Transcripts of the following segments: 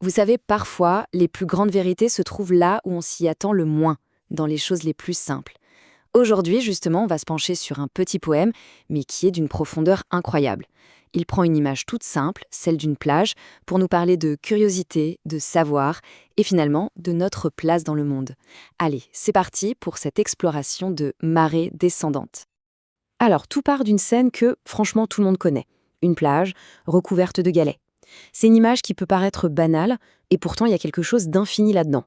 Vous savez, parfois, les plus grandes vérités se trouvent là où on s'y attend le moins, dans les choses les plus simples. Aujourd'hui, justement, on va se pencher sur un petit poème, mais qui est d'une profondeur incroyable. Il prend une image toute simple, celle d'une plage, pour nous parler de curiosité, de savoir, et finalement de notre place dans le monde. Allez, c'est parti pour cette exploration de marée descendante. Alors, tout part d'une scène que, franchement, tout le monde connaît. Une plage, recouverte de galets. C'est une image qui peut paraître banale, et pourtant il y a quelque chose d'infini là-dedans.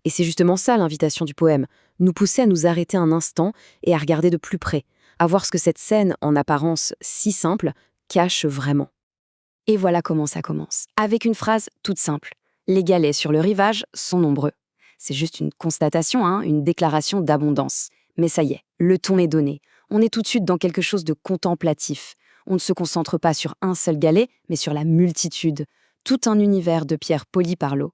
Et c'est justement ça l'invitation du poème, nous pousser à nous arrêter un instant et à regarder de plus près, à voir ce que cette scène, en apparence si simple, cache vraiment. Et voilà comment ça commence, avec une phrase toute simple. Les galets sur le rivage sont nombreux. C'est juste une constatation, une déclaration d'abondance. Mais ça y est, le ton est donné. On est tout de suite dans quelque chose de contemplatif. On ne se concentre pas sur un seul galet, mais sur la multitude. Tout un univers de pierres polies par l'eau.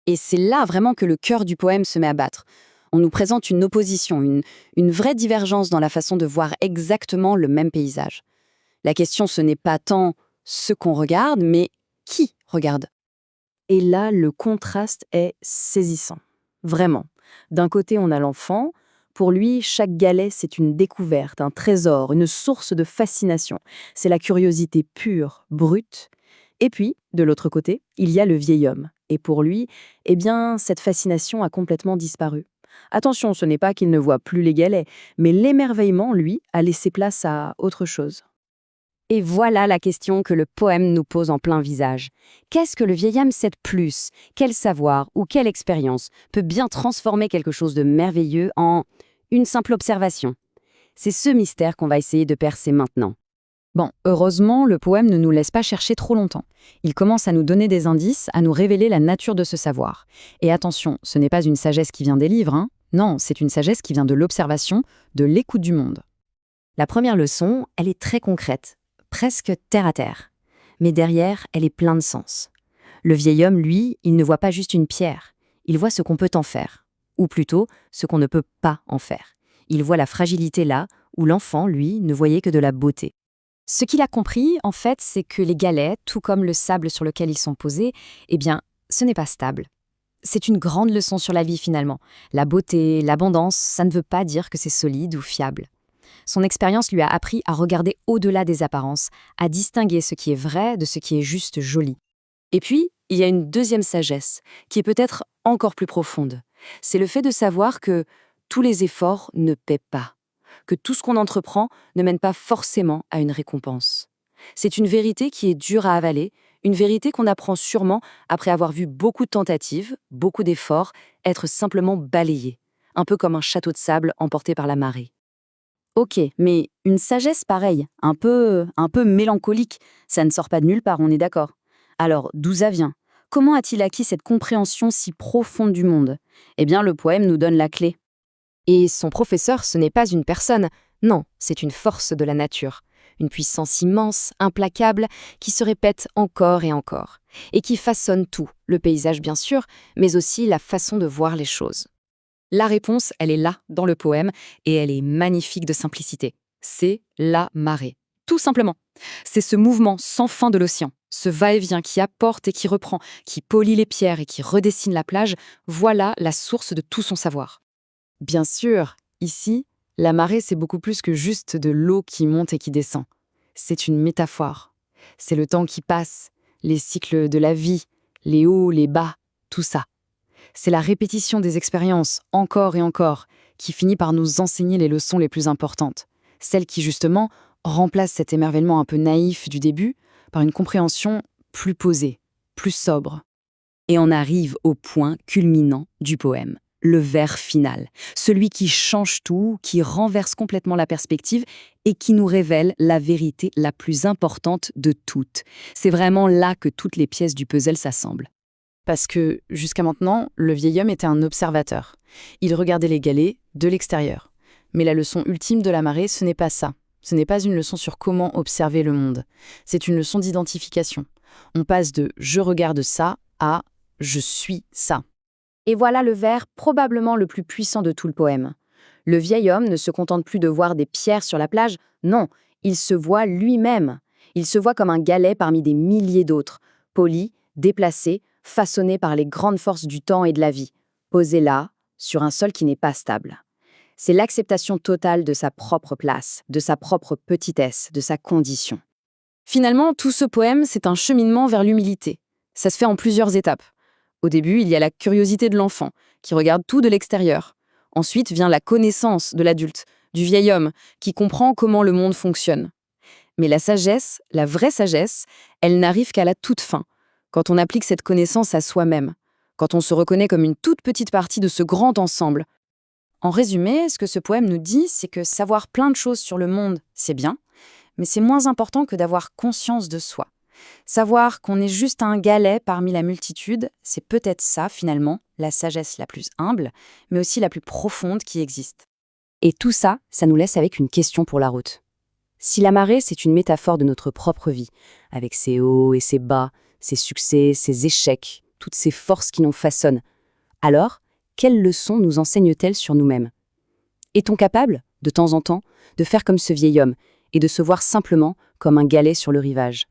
Et c'est là vraiment que le cœur du poème se met à battre. On nous présente une opposition, une vraie divergence dans la façon de voir exactement le même paysage. La question, ce n'est pas tant ce qu'on regarde, mais qui regarde. Et là, le contraste est saisissant. Vraiment. D'un côté, on a l'enfant. Pour lui, chaque galet, c'est une découverte, un trésor, une source de fascination. C'est la curiosité pure, brute. Et puis, de l'autre côté, il y a le vieil homme. Et pour lui, eh bien, cette fascination a complètement disparu. Attention, ce n'est pas qu'il ne voit plus les galets, mais l'émerveillement, lui, a laissé place à autre chose. Et voilà la question que le poème nous pose en plein visage. Qu'est-ce que le vieil âme sait de plus? Quel savoir ou quelle expérience peut bien transformer quelque chose de merveilleux en une simple observation? C'est ce mystère qu'on va essayer de percer maintenant. Bon, heureusement, le poème ne nous laisse pas chercher trop longtemps. Il commence à nous donner des indices, à nous révéler la nature de ce savoir. Et attention, ce n'est pas une sagesse qui vient des livres, Non, c'est une sagesse qui vient de l'observation, de l'écoute du monde. La première leçon, elle est très concrète, presque terre à terre. Mais derrière, elle est pleine de sens. Le vieil homme, lui, il ne voit pas juste une pierre. Il voit ce qu'on peut en faire. Ou plutôt, ce qu'on ne peut pas en faire. Il voit la fragilité là, où l'enfant, lui, ne voyait que de la beauté. Ce qu'il a compris, en fait, c'est que les galets, tout comme le sable sur lequel ils sont posés, eh bien, ce n'est pas stable. C'est une grande leçon sur la vie finalement. La beauté, l'abondance, ça ne veut pas dire que c'est solide ou fiable. Son expérience lui a appris à regarder au-delà des apparences, à distinguer ce qui est vrai de ce qui est juste joli. Et puis, il y a une deuxième sagesse, qui est peut-être encore plus profonde. C'est le fait de savoir que tous les efforts ne paient pas, que tout ce qu'on entreprend ne mène pas forcément à une récompense. C'est une vérité qui est dure à avaler, une vérité qu'on apprend sûrement après avoir vu beaucoup de tentatives, beaucoup d'efforts, être simplement balayés, un peu comme un château de sable emporté par la marée. Ok, mais une sagesse pareille, un peu mélancolique, ça ne sort pas de nulle part, on est d'accord. Alors, d'où ça vient? Comment a-t-il acquis cette compréhension si profonde du monde? Eh bien, le poème nous donne la clé. Et son professeur, ce n'est pas une personne, non, c'est une force de la nature. Une puissance immense, implacable, qui se répète encore et encore, et qui façonne tout, le paysage bien sûr, mais aussi la façon de voir les choses. La réponse, elle est là, dans le poème, et elle est magnifique de simplicité. C'est la marée. Tout simplement. C'est ce mouvement sans fin de l'océan, ce va-et-vient qui apporte et qui reprend, qui polit les pierres et qui redessine la plage, voilà la source de tout son savoir. Bien sûr, ici, la marée, c'est beaucoup plus que juste de l'eau qui monte et qui descend. C'est une métaphore. C'est le temps qui passe, les cycles de la vie, les hauts, les bas, tout ça. C'est la répétition des expériences, encore et encore, qui finit par nous enseigner les leçons les plus importantes. Celles qui, justement, remplacent cet émerveillement un peu naïf du début par une compréhension plus posée, plus sobre. Et on arrive au point culminant du poème, le vers final, celui qui change tout, qui renverse complètement la perspective et qui nous révèle la vérité la plus importante de toutes. C'est vraiment là que toutes les pièces du puzzle s'assemblent. Parce que, jusqu'à maintenant, le vieil homme était un observateur. Il regardait les galets de l'extérieur. Mais la leçon ultime de la marée, ce n'est pas ça. Ce n'est pas une leçon sur comment observer le monde. C'est une leçon d'identification. On passe de « je regarde ça » à « je suis ça ». Et voilà le vers probablement le plus puissant de tout le poème. Le vieil homme ne se contente plus de voir des pierres sur la plage, non, il se voit lui-même. Il se voit comme un galet parmi des milliers d'autres, poli, déplacé, façonnée par les grandes forces du temps et de la vie, posée là, sur un sol qui n'est pas stable. C'est l'acceptation totale de sa propre place, de sa propre petitesse, de sa condition. Finalement, tout ce poème, c'est un cheminement vers l'humilité. Ça se fait en plusieurs étapes. Au début, il y a la curiosité de l'enfant, qui regarde tout de l'extérieur. Ensuite vient la connaissance de l'adulte, du vieil homme, qui comprend comment le monde fonctionne. Mais la sagesse, la vraie sagesse, elle n'arrive qu'à la toute fin, quand on applique cette connaissance à soi-même, quand on se reconnaît comme une toute petite partie de ce grand ensemble. En résumé, ce que ce poème nous dit, c'est que savoir plein de choses sur le monde, c'est bien, mais c'est moins important que d'avoir conscience de soi. Savoir qu'on est juste un galet parmi la multitude, c'est peut-être ça, finalement, la sagesse la plus humble, mais aussi la plus profonde qui existe. Et tout ça, ça nous laisse avec une question pour la route. Si la marée, c'est une métaphore de notre propre vie, avec ses hauts et ses bas, ses succès, ses échecs, toutes ces forces qui nous façonnent, alors, quelles leçons nous enseigne-t-elle sur nous-mêmes? Est-on capable, de temps en temps, de faire comme ce vieil homme et de se voir simplement comme un galet sur le rivage?